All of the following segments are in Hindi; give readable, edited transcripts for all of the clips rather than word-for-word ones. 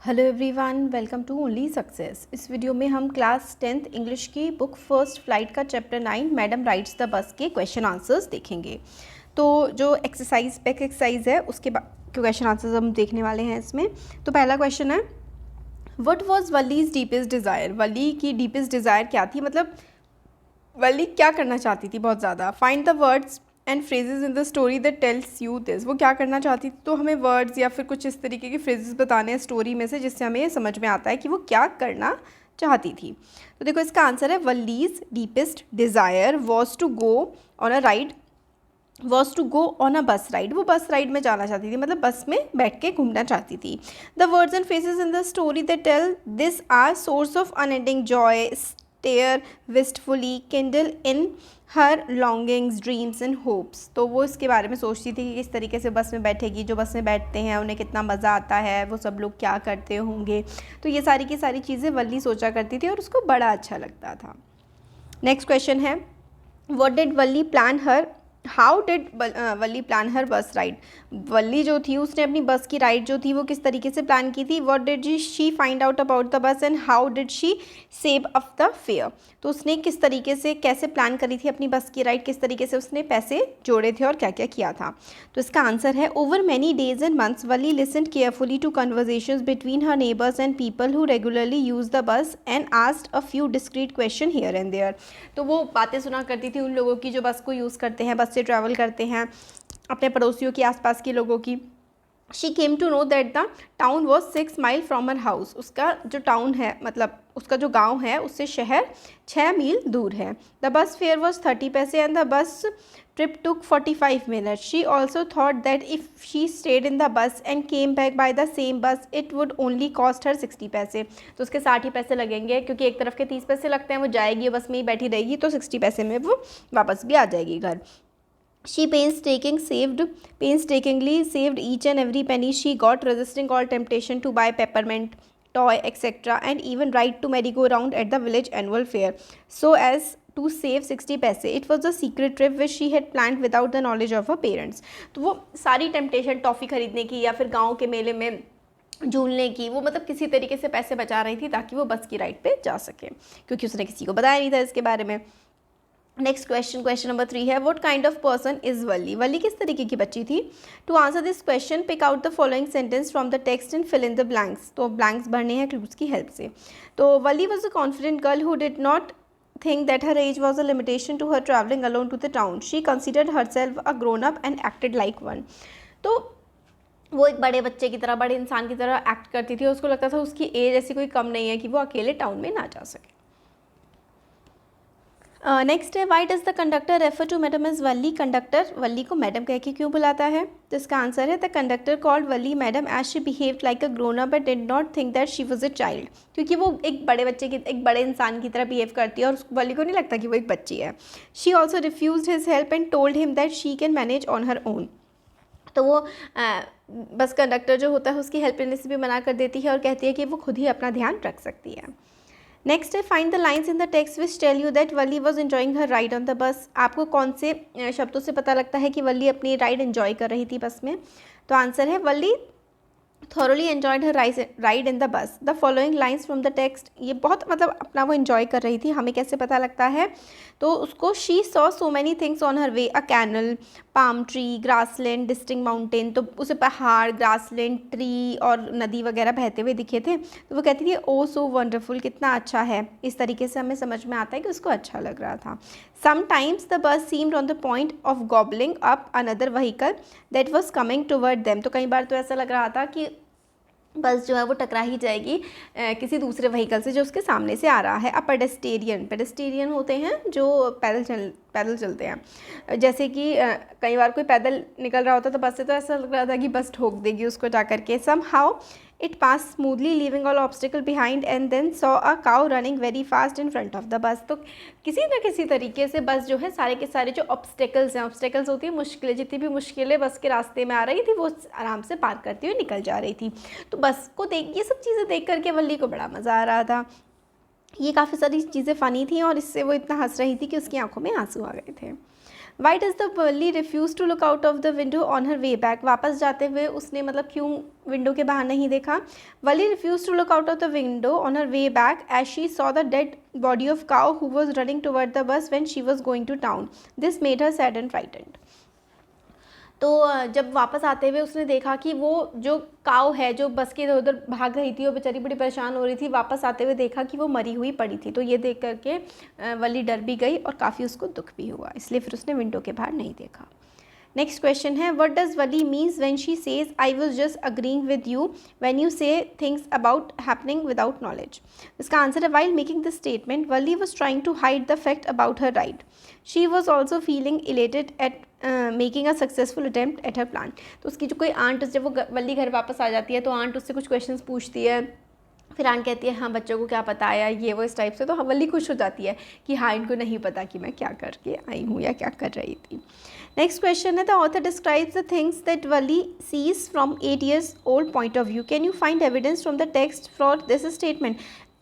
Hello everyone, welcome to only success. इस वीडियो में हम क्लास 10th इंग्लिश की बुक फर्स्ट फ्लाइट का chapter 9 madam rides the bus के क्वेश्चन आंसर्स देखेंगे। तो जो एक्सरसाइज बैक एक्सरसाइज है उसके क्वेश्चन आंसर्स हम देखने वाले हैं इसमें। तो पहला क्वेश्चन है, व्हाट वाज वलीज डीपेस्ट डिज़ायर। वली की डीपेस्ट डिज़ायर क्या थी, मतलब वली क्या करना चाहती थी बहुत ज़्यादा। Find the words and phrases in the story that tells you this. वो क्या करना चाहती थी, तो हमें वर्ड्स या फिर कुछ इस तरीके के फ्रेजेस बताने हैं स्टोरी में से जिससे हमें समझ में आता है कि वो क्या करना चाहती थी। तो देखो इसका आंसर है, Valli's deepest desire was to go on a bus ride. वो बस राइड में जाना चाहती थी, मतलब बस में बैठ के घूमना चाहती थी। The words and faces in the story that tell this are source of unending joy, stare wistfully, kindle in her longings, dreams and hopes. तो वो इसके बारे में सोचती थी कि किस तरीके से बस में बैठेगी, जो बस में बैठते हैं उन्हें कितना मज़ा आता है, वो सब लोग क्या करते होंगे। तो ये सारी की सारी चीज़ें वल्ली सोचा करती थी और उसको बड़ा अच्छा लगता था। नेक्स्ट क्वेश्चन है, what did Valli plan her how did Valli plan her bus ride. वल्ली जो थी उसने अपनी बस की राइड जो थी वो किस तरीके से प्लान की थी। What did she find out about the bus and how did she save up the fair. तो उसने किस तरीके से कैसे प्लान करी थी अपनी बस की राइड, किस तरीके से उसने पैसे जोड़े थे और क्या क्या किया था। तो इसका आंसर है, over many days and months Valli listened carefully to conversations between her neighbours and people who regularly use the bus and asked a few discreet question here and there. तो वो बातें सुना करती थी उन लोगों की जो बस को यूज़ करते हैं, बस से ट्रैवल करते हैं, अपने पड़ोसियों की, आसपास के लोगों की। She came to know that the town was 6 mile from her house. उसका जो टाउन है, मतलब उसका जो गांव है उससे शहर 6 मील दूर है। द बस फेयर वॉज 30 पैसे and the bus trip took 45 minutes. She also thought that if she stayed in the bus and came back by the same बस इट वुड ओनली कॉस्ट हर 60 पैसे। तो उसके 60 ही पैसे लगेंगे, क्योंकि एक तरफ के 30 पैसे लगते हैं, वो जाएगी बस में ही बैठी रहेगी, तो 60 पैसे में वो वापस भी आ जाएगी घर। She painstakingly saved each and every penny she got, resisting all temptation to buy peppermint, toy, etc., and even ride to merry-go-round at the village annual fair, so as to save 60 पैसे. It was a secret trip which she had planned without the knowledge of her parents. तो वो सारी टेम्पटेशन टॉफ़ी खरीदने की या फिर गाँव के मेले में झूलने की, वो मतलब किसी तरीके से पैसे बचा रही थी ताकि वो बस की राइड पे जा सके, क्योंकि उसने किसी को बताया नहीं था इसके बारे में। नेक्स्ट क्वेश्चन नंबर 3 है, what kind of person is Valli. Valli किस तरीके की बच्ची थी। To answer this question pick out the following sentence from the text and fill in the blanks. तो ब्लैंक्स भरने हैं क्लूज की हेल्प से। तो Valli was a confident girl who did not think that her age was a limitation to her traveling alone to the town. She considered herself a grown up and acted like one. तो वो एक बड़े बच्चे की तरह, बड़े इंसान की तरह एक्ट करती थी। उसको लगता था उसकी एज ऐसी कोई कम नहीं है कि वो अकेले टाउन में ना जा सके। नेक्स्ट है, why does the conductor refer to madam as Valli. Conductor Valli को मैडम कह के क्यों बुलाता है। तो इसका आंसर है, the conductor called Valli madam as she behaved like a grown up but did not think that she was a child. क्योंकि वो एक बड़े बच्चे की, एक बड़े इंसान की तरह बिहेव करती है और वली को नहीं लगता कि वो एक बच्ची है। She also refuse his help and told him that she can manage on her own. तो वो बस कंडक्टर जो होता है उसकी हेल्प लेने से भी मना कर देती है और कहती है कि वो खुद ही अपना ध्यान रख सकती है। नेक्स्ट है, find the lines in the text which tell you that Valli was enjoying her ride on the bus. आपको कौन से शब्दों से पता लगता है कि वली अपनी राइड एंजॉय कर रही थी बस में। तो आंसर है, वली thoroughly enjoyed her ride in the bus. The following lines from the text, ये बहुत मतलब अपना वो enjoy कर रही थी। हमें कैसे पता लगता है, तो उसको she saw so many things on her way, a canal, palm tree, grassland, distinct mountain। तो उसे पहाड़, grassland, tree और नदी वगैरह बहते हुए दिखे थे। तो वो कहती थी, oh so wonderful, कितना अच्छा है। इस तरीके से हमें समझ में आता है कि उसको अच्छा लग रहा था। Sometimes the bus seemed on the point of gobbling up another vehicle that was coming toward them। तो कई बार तो ऐसा लग रहा था कि बस जो है वो टकरा ही जाएगी किसी दूसरे व्हीकल से जो उसके सामने से आ रहा है। अ पेडेस्टेरियन होते हैं जो पैदल चलते हैं। जैसे कि कई बार कोई पैदल निकल रहा होता तो बस से तो ऐसा लग रहा था कि बस ठोक देगी उसको जा करके। Somehow it pass smoothly leaving all obstacle behind and then saw a cow running very fast in front of the bus. तो किसी न किसी तरीके से बस जो है सारे के सारे जो ऑब्स्टिकल्स हैं, ऑब्स्टिकल्स होती है मुश्किलें, जितनी भी मुश्किलें बस के रास्ते में आ रही थी वो आराम से पार करती हुई निकल जा रही थी। तो बस को देख, ये सब चीज़ें देख करके वल्ली को बड़ा मज़ा आ रहा था। ये काफ़ी सारी चीज़ें फ़नी थी और इससे वो इतना हंस रही थी कि उसकी आंखों में आंसू आ गए थे। Why does the Valli refuse to look out of the window on her way back, वापस जाते हुए उसने मतलब क्यों विंडो के बाहर नहीं देखा. Valli refuse to look out of the window on her way back as she saw the dead body of cow who was running toward the bus when she was going to town. This made her sad and frightened. तो जब वापस आते हुए उसने देखा कि वो जो काऊ है जो बस के इधर उधर भाग रही थी, वो बेचारी बड़ी परेशान हो रही थी, वापस आते हुए देखा कि वो मरी हुई पड़ी थी. तो ये देख करके वली डर भी गई और काफ़ी उसको दुख भी हुआ, इसलिए फिर उसने विंडो के बाहर नहीं देखा. नेक्स्ट क्वेश्चन है, what does Valli means when she says I was just agreeing with you when you say things about happening without knowledge. इसका आंसर है, while making this statement Valli was trying to hide the fact about her ride. She was also feeling elated at making a successful attempt at her plan. तो उसकी जो कोई आंट, जब वो वली घर वापस आ जाती है तो आंट उससे कुछ क्वेश्चन पूछती है, फिर आंट कहती है हाँ बच्चों को क्या पता है ये वो इस टाइप से. तो वली खुश हो जाती है कि हाँ इनको नहीं पता कि मैं क्या करके आई हूँ या क्या कर रही थी. नेक्स्ट क्वेश्चन है, the author describes the things that Valli sees from 8 years old point of view. Can you find evidence from the text for this statement.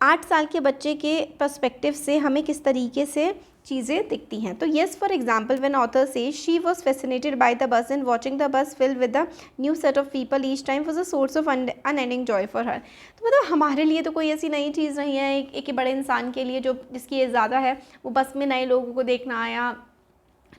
8 साल के बच्चे के पर्सपेक्टिव से हमें किस तरीके से चीज़ें दिखती हैं. तो yes, for example when author say she was fascinated by the bus and watching the bus fill with the new set of people each time was a source of unending joy for her. तो मतलब हमारे लिए तो कोई ऐसी नई चीज़ नहीं है. एक बड़े इंसान के लिए जो जिसकी एज ज़्यादा है, वो बस में नए लोगों को देखना आया,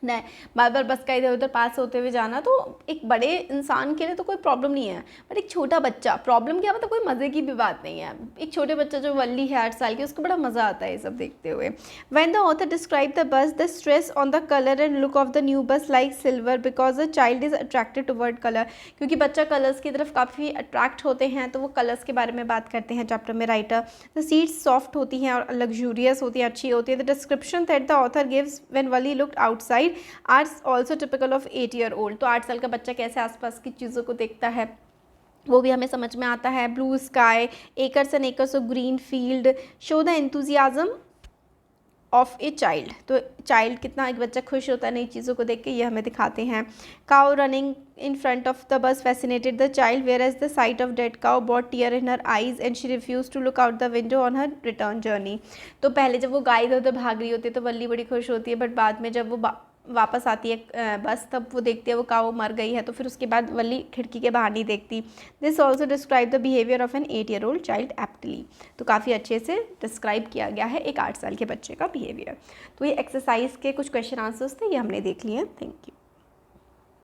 नहीं बार बार बस का इधर उधर पास होते हुए जाना, तो एक बड़े इंसान के लिए तो कोई प्रॉब्लम नहीं है. बट एक छोटा बच्चा, प्रॉब्लम क्या, मतलब कोई मज़े की भी बात नहीं है. एक छोटे बच्चा जो वल्ली है 8 साल की, उसको बड़ा मज़ा आता है ये सब देखते हुए. When the author describe the bus the stress on the colour and look of the new bus like silver because the child is attracted toward colour. क्योंकि बच्चा कलर्स की तरफ काफ़ी अट्रैक्ट होते हैं, तो वो कलर्स के बारे में बात करते हैं चैप्टर में राइटर. द सीट्स सॉफ्ट होती हैं और लग्जूरियस होती हैं, अच्छी होती है. The description that the author gives when Valli looked outside are also typical of 8 year old. तो 8 साल का बच्चा कैसे आसपास की चीज़ों को देखता है वो भी हमें समझ में आता है. Blue sky, acres and acres of green field show the enthusiasm of a child. तो चाइल्ड कितना, एक बच्चा खुश होता है नई चीज़ों को देख के, ये हमें दिखाते हैं. Cow running in front of the bus fascinated the child whereas the sight of dead cow bought tear in her eyes and she refuse to look out the window on her return journey. तो पहले जब वो गाय इधर उधर भाग रही होती है तो वल्ली बड़ी खुश होती है, बट बाद में जब वो वापस आती है बस, तब वो देखती है वो काऊ मर गई है, तो फिर उसके बाद वल्ली खिड़की के बाहर नहीं देखती. This also describe the behaviour of an 8 year old child aptly. तो काफ़ी अच्छे से डिस्क्राइब किया गया है एक 8 साल के बच्चे का बिहेवियर. तो ये एक्सरसाइज के कुछ क्वेश्चन आंसर्स थे, ये हमने देख लिए हैं. Thank you.